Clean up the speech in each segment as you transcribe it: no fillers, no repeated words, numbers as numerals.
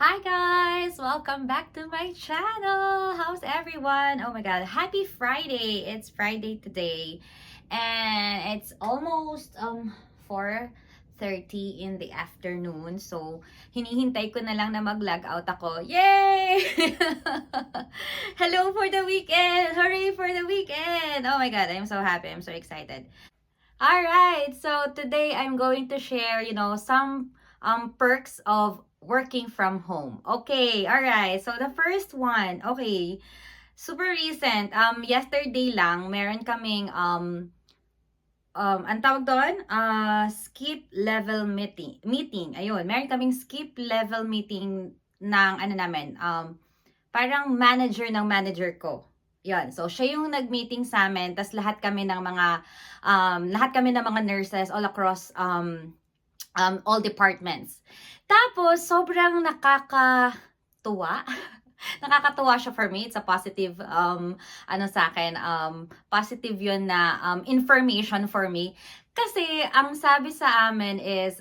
Hi guys! Welcome back to my channel! How's everyone? Oh my god, happy Friday! It's Friday today. And it's almost 4:30 in the afternoon. So, hinihintay ko na lang na mag-log out ako. Yay! Hello for the weekend! Hooray for the weekend! Oh my god, I'm so happy. I'm so excited. Alright, so today I'm going to share, some perks of working from home. Okay, alright. So the first one, okay, super recent. Yesterday lang, meron kaming ang tawag doon, skip level meeting. Ayun, meron kaming skip level meeting ng ano namin, parang manager ng manager ko. Yan. So, siya yung nag-meeting sa amin. Tas lahat kami ng mga nurses all across all departments. Tapos, sobrang nakakatuwa. Nakakatuwa siya for me. It's a positive, sa akin, positive yun na information for me. Kasi, ang sabi sa amin is,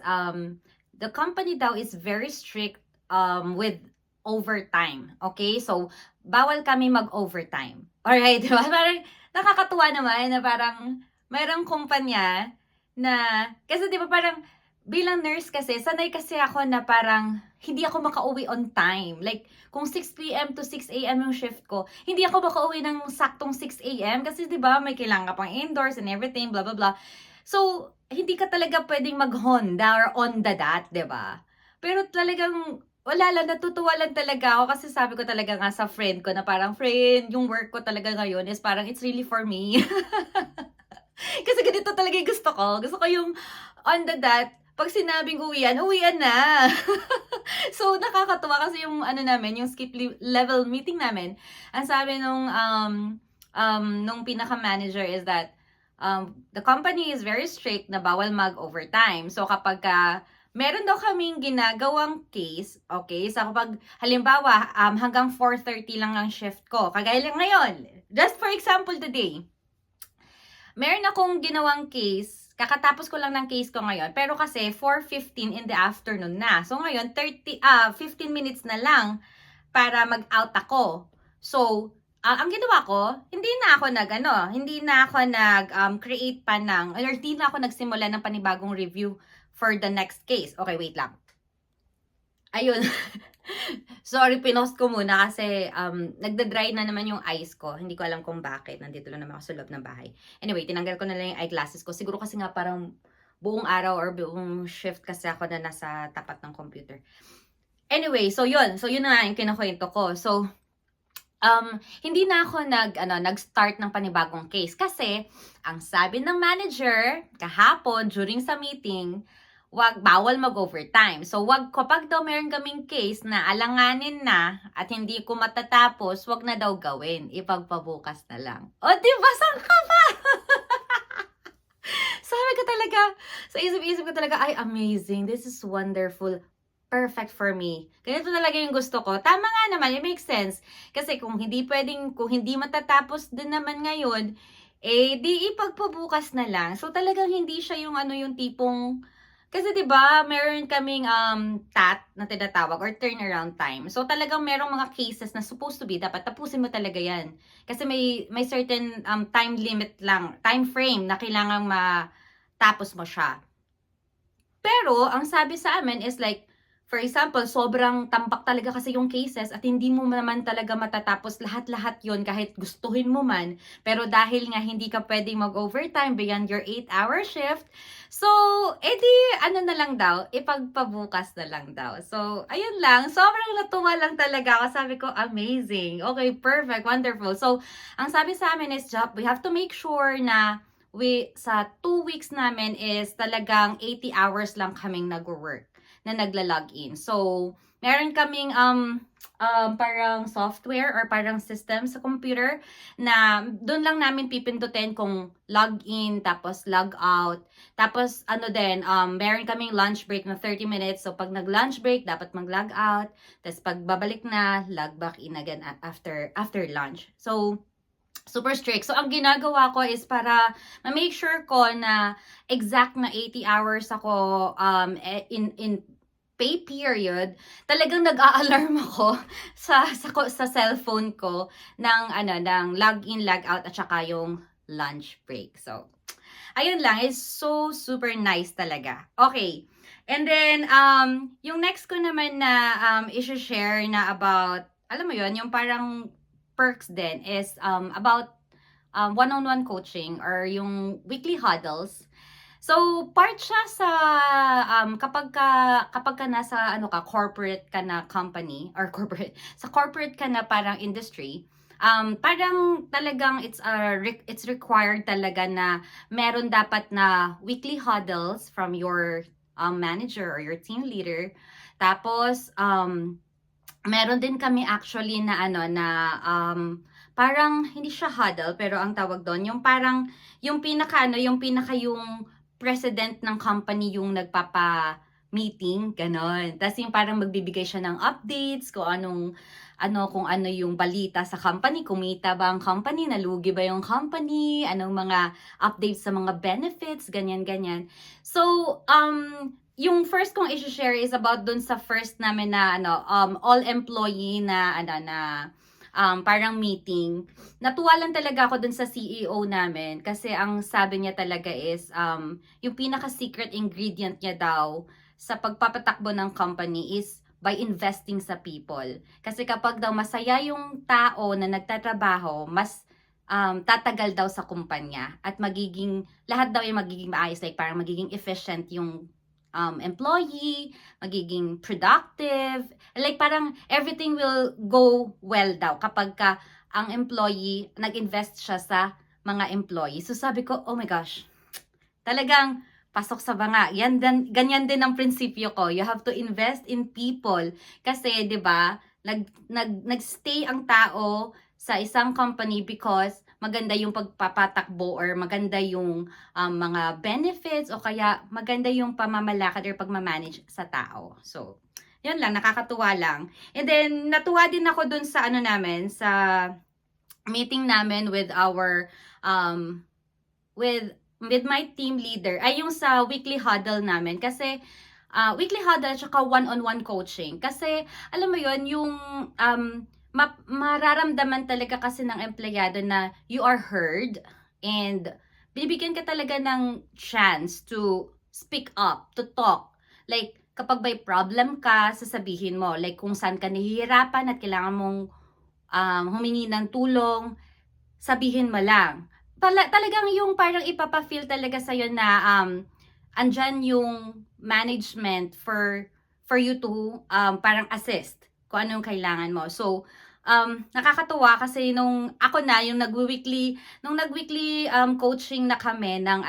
the company daw is very strict with overtime. Okay? So, bawal kami mag-overtime. Alright? Diba? Parang nakakatuwa naman na parang mayroong kumpanya na, kasi di ba parang bilang nurse kasi, sanay kasi ako na parang hindi ako makauwi on time. Like, kung 6 p.m. to 6 a.m. yung shift ko, hindi ako makauwi ng saktong 6 a.m. Kasi di ba may kailangan ka pang indoors and everything, blah, blah, blah. So, hindi ka talaga pwedeng mag-Honda or on the dot, di ba? Pero talagang wala lang, natutuwa lang talaga ako kasi sabi ko talaga nga sa friend ko na parang, friend, yung work ko talaga ngayon is parang it's really for me. Kasi ganito talaga yung gusto ko. Gusto ko yung on the dot, pag sinabing uwian, uwian na. So, nakakatuwa kasi yung ano namin, yung skip level meeting namin, ang sabi nung pinaka-manager is that the company is very strict na bawal mag-overtime. So, kapag meron daw kaming ginagawang case, okay? So, kapag halimbawa, hanggang 4:30 lang ang shift ko, kagaya lang ngayon, just for example today, meron akong ginawang case, kakatapos ko lang ng case ko ngayon, pero kasi 4:15 in the afternoon na. So ngayon 15 minutes na lang para mag-out ako. So, ang ginawa ko, hindi na ako nag-create pa ng, or hindi na ako nagsimula ng panibagong review for the next case. Okay, wait lang. Ayun. Sorry, pinost ko muna kasi nagda-dry na naman yung eyes ko. Hindi ko alam kung bakit. Nandito lang naman ako sa loob ng bahay. Anyway, tinanggal ko na lang yung eyeglasses ko. Siguro kasi nga parang buong araw or buong shift kasi ako na nasa tapat ng computer. Anyway, so yun. So yun na nga yung kinukwento ko. So, hindi na ako nag-start ng panibagong case kasi ang sabi ng manager kahapon during sa meeting, bawal mag-overtime. So, kapag daw meron kaming case na alanganin na at hindi ko matatapos, wag na daw gawin. Ipagpabukas na lang. O, diba? Saan ka pa? Sabi ko talaga, sa isip-isip ko talaga, ay, amazing. This is wonderful. Perfect for me. Ganito talaga yung gusto ko. Tama nga naman, it makes sense. Kasi kung hindi matatapos din naman ngayon, di ipagpabukas na lang. So, talagang hindi siya yung tipong, kasi 'di ba, meron kaming TAT na tinatawag or turnaround time. So talagang merong mga cases na supposed to be dapat tapusin mo talaga 'yan. Kasi may certain time limit lang, time frame na kailangang matapos mo siya. Pero ang sabi sa amin is like, for example, sobrang tambak talaga kasi yung cases at hindi mo naman talaga matatapos lahat-lahat yon kahit gustuhin mo man. Pero dahil nga hindi ka pwedeng mag-overtime beyond your 8-hour shift, so, na lang daw, ipagpabukas na lang daw. So, ayun lang. Sobrang natuwa lang talaga ako. Sabi ko, amazing. Okay, perfect, wonderful. So, ang sabi sa amin is, we have to make sure na sa 2 weeks namin is talagang 80 hours lang kaming nag-work na nagla-login. So, meron kaming parang software or parang system sa computer na doon lang namin pipindutin kung login, tapos log out. Tapos, meron kaming lunch break na 30 minutes. So, pag nag-lunch break, dapat mag-log out. Tapos, pag babalik na, log back in again after lunch. So, super strict. So, ang ginagawa ko is para ma-make sure ko na exact na 80 hours ako in pay period, talagang nag-a-alarm ako sa cellphone ko ng log in, log out at saka yung lunch break. So, ayun lang, it's so super nice talaga. Okay. And then yung next ko naman na i-share na about, alam mo yon, yung parang perks din is about one-on-one coaching or yung weekly huddles. So, part siya sa kapag ka nasa ano ka, corporate ka na company or corporate sa corporate ka na parang industry, parang talagang it's required talaga na meron dapat na weekly huddles from your manager or your team leader. Tapos meron din kami actually na ano na parang hindi siya huddle pero ang tawag doon yung parang yung pinaka yung president ng company yung nagpapa-meeting, ganon. Tapos yung parang magbibigay siya ng updates kung ano yung balita sa company, kumita ba ang company, nalugi ba yung company, anong mga updates sa mga benefits, ganyan-ganyan. So, yung first kong i-share is about dun sa first namin na all employee na parang meeting. Natuwa lang talaga ako dun sa CEO namin kasi ang sabi niya talaga is yung pinaka-secret ingredient niya daw sa pagpapatakbo ng company is by investing sa people. Kasi kapag daw masaya yung tao na nagtatrabaho, mas tatagal daw sa kumpanya at lahat daw yung magiging maayos, like parang magiging efficient yung employee, magiging productive, like parang everything will go well daw kapag ka ang employee, nag-invest siya sa mga employee. So sabi ko, oh my gosh, talagang pasok sa banga. Ganyan din ang prinsipyo ko. You have to invest in people. Kasi, di ba, nag-stay ang tao sa isang company because maganda yung pagpapatakbo or maganda yung mga benefits o kaya maganda yung pamamalakad or pagmamanage sa tao. So, yun lang, nakakatuwa lang. And then, natuwa din ako dun sa namin, sa meeting namin with our, with my team leader, ay yung sa weekly huddle namin. Kasi, weekly huddle at saka one-on-one coaching. Kasi, alam mo yun, yung mararamdaman talaga kasi ng empleyado na you are heard and bibigyan ka talaga ng chance to speak up, to talk. Like, kapag may problem ka, sasabihin mo. Like, kung saan ka nahihirapan at kailangan mong humingi ng tulong, sabihin mo lang. Talagang yung parang ipapa-feel talaga sa'yo na andyan yung management for you to parang assist kung ano yung kailangan mo. So, nakakatuwa kasi nung ako na yung nag-weekly coaching na kami ng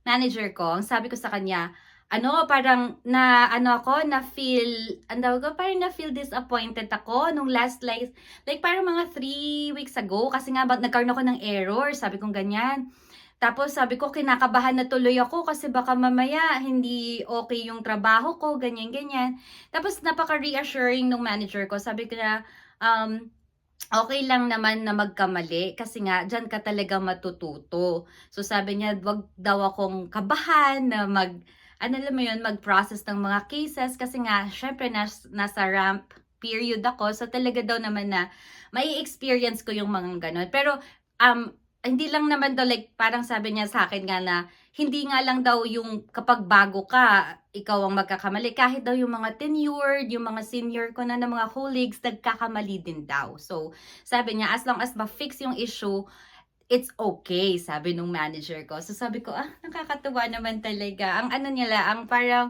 manager ko, ang sabi ko sa kanya, parang parang na-feel disappointed ako nung last like parang mga 3 weeks ago kasi nga nagkaroon ako ng error, sabi kong ganyan. Tapos sabi ko, kinakabahan na tuloy ako kasi baka mamaya hindi okay yung trabaho ko, ganyan-ganyan. Tapos napaka-reassuring nung manager ko. Sabi ko na, okay lang naman na magkamali kasi nga dyan ka talaga matututo. So sabi niya, wag daw akong kabahan na mag-process ng mga cases kasi nga, syempre nasa ramp period ako. So talaga daw naman na may experience ko yung mga ganun. Pero, hindi lang naman daw like parang sabi niya sa akin nga na hindi nga lang daw yung kapag bago ka, ikaw ang magkakamali. Kahit daw yung mga tenured, yung mga senior ko na ng mga colleagues, nagkakamali din daw. So, sabi niya, as long as ma-fix yung issue, it's okay, sabi nung manager ko. So sabi ko, nakakatuwa naman talaga. Ang ang parang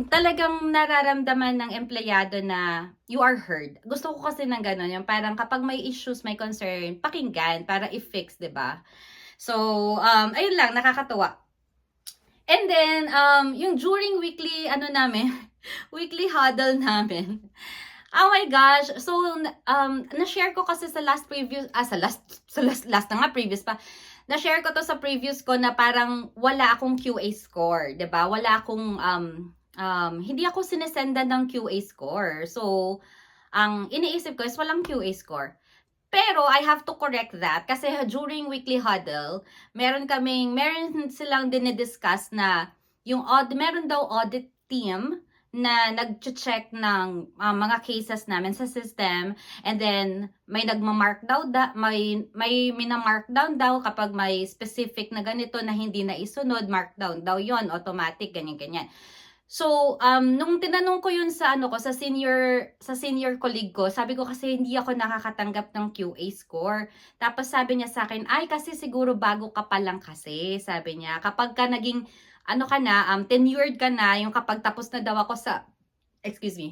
talagang nararamdaman ng empleyado na you are heard. Gusto ko kasi ng gano'n, yung parang kapag may issues, may concern, pakinggan para i-fix, 'di ba? So, ayun lang, nakakatuwa. And then, yung during weekly, weekly huddle namin, oh my gosh. So, na-share ko kasi sa last na nga, previous pa. Na-share ko to sa previous ko na parang wala akong QA score, 'di ba? Wala akong, hindi ako sinesendan ng QA score. So, ang iniisip ko is walang QA score. Pero, I have to correct that kasi during weekly huddle, meron silang dinidiscuss na meron daw audit team na nag-check ng mga cases namin sa system, and then may nagma-mark daw may mina-mark down daw kapag may specific na ganito na hindi na isunod, mark down daw yon, automatic, ganyan. So, nung tinanong ko yun sa senior colleague ko, sabi ko kasi hindi ako nakakatanggap ng QA score. Tapos sabi niya sa akin, ay kasi siguro bago ka pa lang kasi, sabi niya. Kapag ka naging tenured ka na, yung kapag tapos na daw ako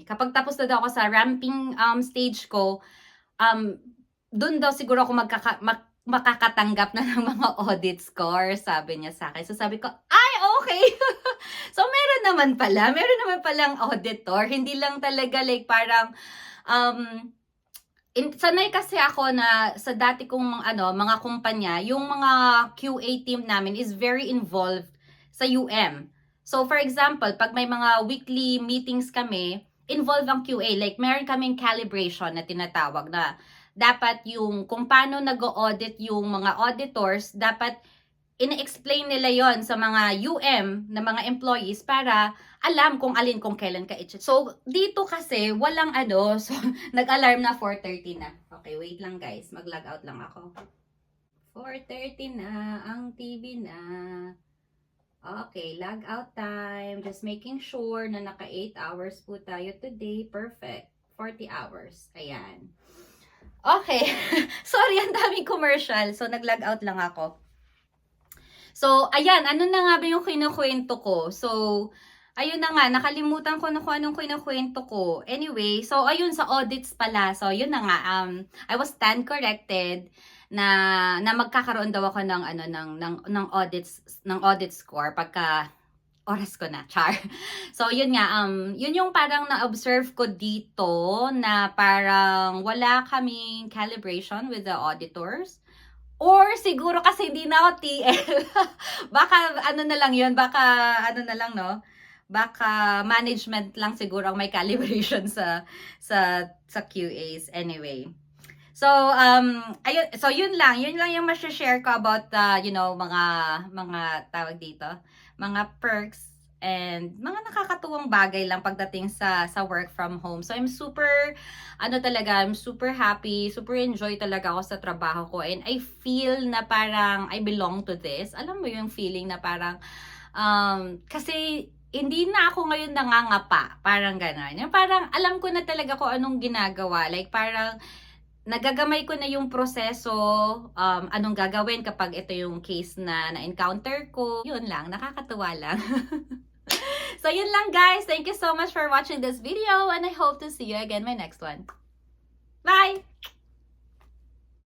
kapag tapos na daw ako sa ramping stage ko, dun daw siguro ako makakatanggap na ng mga audit score, sabi niya sa akin. So sabi ko, ay okay. So meron naman palang auditor, hindi lang talaga like parang sanay kasi ako na sa dati kong mga kumpanya, yung mga QA team namin is very involved sa So for example, pag may mga weekly meetings kami, involved ang QA. Like meron kaming calibration na tinatawag na dapat yung kung paano nag-audit yung mga auditors, dapat ina-explain nila yon sa mga na mga employees para alam kung kailan ka i-check. So, dito kasi, walang so, nag-alarm na 4:30 na. Okay, wait lang guys, mag-log out lang ako. 4:30 na, ang TV na. Okay, log out time. Just making sure na naka 8 hours po tayo today. Perfect. 40 hours. Ayan. Okay. Sorry, ang daming commercial. So, nag-log out lang ako. So, ayan. Ano na nga ba yung kinukwento ko? So, ayun na nga. Nakalimutan ko na kung anong kinukwento ko. Anyway, so, ayun sa audits pala. So, yun na nga. I was stand corrected na magkakaroon daw ako ng audit score pagka oras ko na, char. So, yun nga, yun yung parang na-observe ko dito na parang wala kaming calibration with the auditors. Or siguro kasi hindi na ako TL. Baka na lang yun, baka management lang siguro ang may calibration sa QAs anyway. So, ayun, so yun lang yung ma-share ko about mga tawag dito, mga perks and mga nakakatuwang bagay lang pagdating sa work from home. So, I'm super happy, super enjoy talaga ako sa trabaho ko, and I feel na parang I belong to this. Alam mo yung feeling na parang kasi hindi na ako ngayon nangangapa, parang gano'n. Yung parang alam ko na talaga kung anong ginagawa, like parang nagagamay ko na yung proseso, anong gagawin kapag ito yung case na na-encounter ko. Yun lang, nakakatuwa lang. So, yun lang guys. Thank you so much for watching this video, and I hope to see you again in my next one. Bye!